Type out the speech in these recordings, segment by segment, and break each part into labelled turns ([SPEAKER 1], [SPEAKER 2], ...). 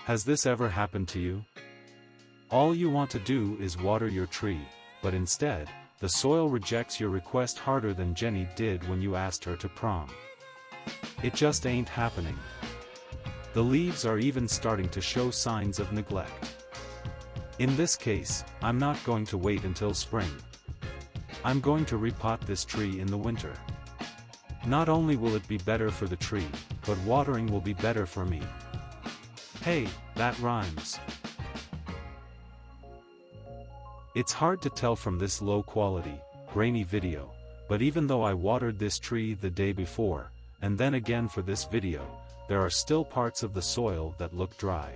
[SPEAKER 1] Has this ever happened to you? All you want to do is water your tree, but instead, the soil rejects your request harder than Jenny did when you asked her to prom. It just ain't happening. The leaves are even starting to show signs of neglect. In this case, I'm not going to wait until spring. I'm going to repot this tree in the winter. Not only will it be better for the tree, but watering will be better for me. Hey, that rhymes. It's hard to tell from this low-quality, grainy video, but even though I watered this tree the day before, and then again for this video, there are still parts of the soil that look dry.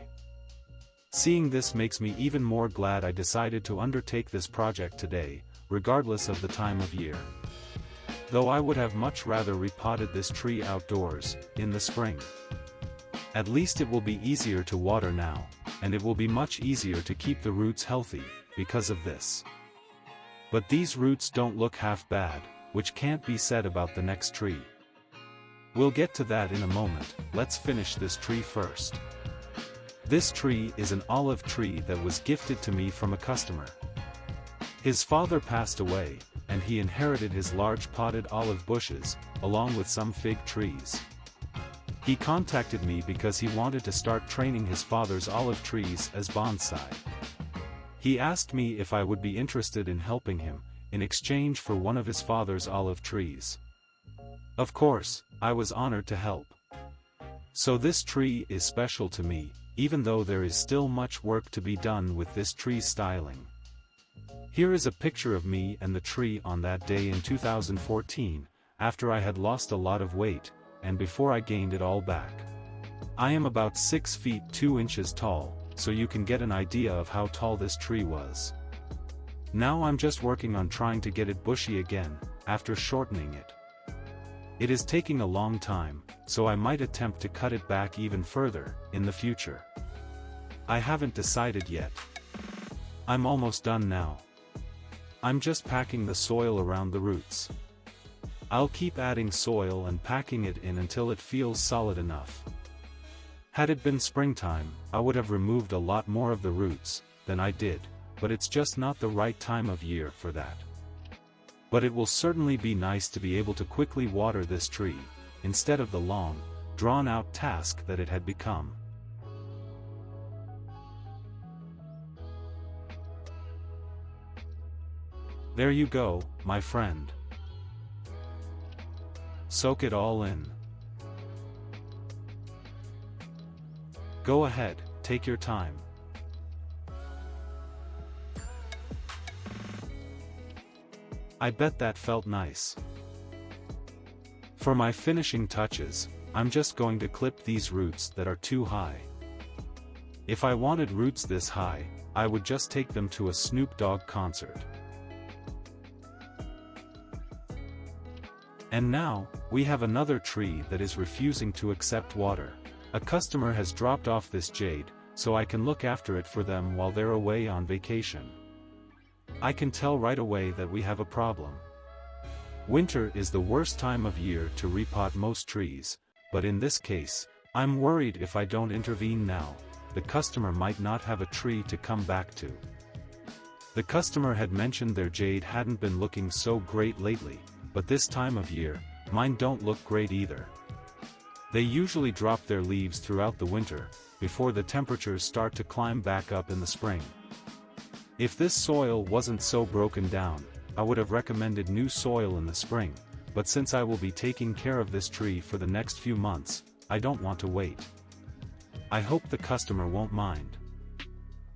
[SPEAKER 1] Seeing this makes me even more glad I decided to undertake this project today, regardless of the time of year. Though I would have much rather repotted this tree outdoors, in the spring. At least it will be easier to water now, and it will be much easier to keep the roots healthy, because of this. But these roots don't look half bad, which can't be said about the next tree. We'll get to that in a moment. Let's finish this tree first. This tree is an olive tree that was gifted to me from a customer. His father passed away, and he inherited his large potted olive bushes, along with some fig trees. He contacted me because he wanted to start training his father's olive trees as bonsai. He asked me if I would be interested in helping him, in exchange for one of his father's olive trees. Of course, I was honored to help. So this tree is special to me, even though there is still much work to be done with this tree styling. Here is a picture of me and the tree on that day in 2014, after I had lost a lot of weight, and before I gained it all back. I am about 6 feet 2 inches tall, so you can get an idea of how tall this tree was. Now I'm just working on trying to get it bushy again, after shortening it. It is taking a long time, so I might attempt to cut it back even further, in the future. I haven't decided yet. I'm almost done now. I'm just packing the soil around the roots. I'll keep adding soil and packing it in until it feels solid enough. Had it been springtime, I would have removed a lot more of the roots than I did, but it's just not the right time of year for that. But it will certainly be nice to be able to quickly water this tree, instead of the long, drawn-out task that it had become. There you go, my friend. Soak it all in. Go ahead, take your time. I bet that felt nice. For my finishing touches, I'm just going to clip these roots that are too high. If I wanted roots this high, I would just take them to a Snoop Dogg concert. And now, we have another tree that is refusing to accept water. A customer has dropped off this jade, so I can look after it for them while they're away on vacation. I can tell right away that we have a problem. Winter is the worst time of year to repot most trees, but in this case, I'm worried if I don't intervene now, the customer might not have a tree to come back to. The customer had mentioned their jade hadn't been looking so great lately, but this time of year, mine don't look great either. They usually drop their leaves throughout the winter, before the temperatures start to climb back up in the spring. If this soil wasn't so broken down, I would have recommended new soil in the spring, but since I will be taking care of this tree for the next few months, I don't want to wait. I hope the customer won't mind.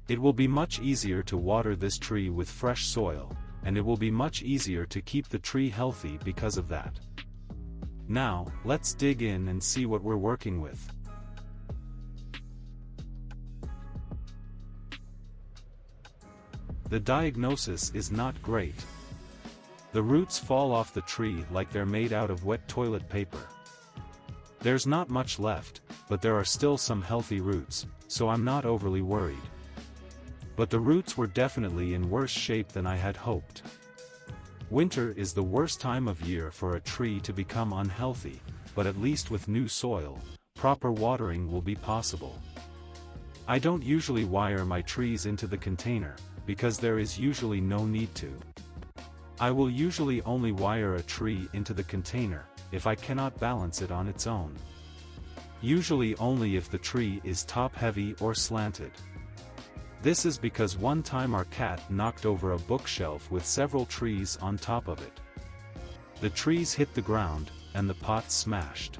[SPEAKER 1] It will be much easier to water this tree with fresh soil, and it will be much easier to keep the tree healthy because of that. Now, let's dig in and see what we're working with. The diagnosis is not great. The roots fall off the tree like they're made out of wet toilet paper. There's not much left, but there are still some healthy roots, so I'm not overly worried. But the roots were definitely in worse shape than I had hoped. Winter is the worst time of year for a tree to become unhealthy, but at least with new soil, proper watering will be possible. I don't usually wire my trees into the container, because there is usually no need to. I will usually only wire a tree into the container, if I cannot balance it on its own. Usually only if the tree is top-heavy or slanted. This is because one time our cat knocked over a bookshelf with several trees on top of it. The trees hit the ground, and the pot smashed.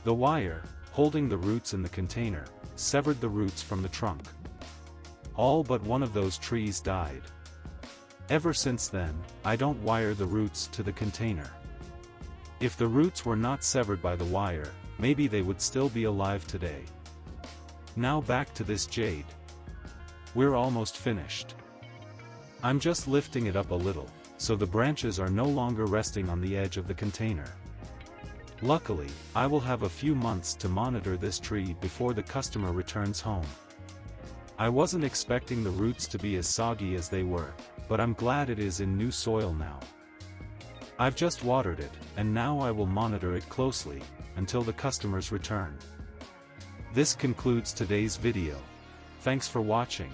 [SPEAKER 1] The wire, holding the roots in the container, severed the roots from the trunk. All but one of those trees died. Ever since then, I don't wire the roots to the container. If the roots were not severed by the wire, maybe they would still be alive today. Now back to this jade. We're almost finished. I'm just lifting it up a little, so the branches are no longer resting on the edge of the container. Luckily, I will have a few months to monitor this tree before the customer returns home. I wasn't expecting the roots to be as soggy as they were, but I'm glad it is in new soil now. I've just watered it, and now I will monitor it closely, until the customers return. This concludes today's video. Thanks for watching.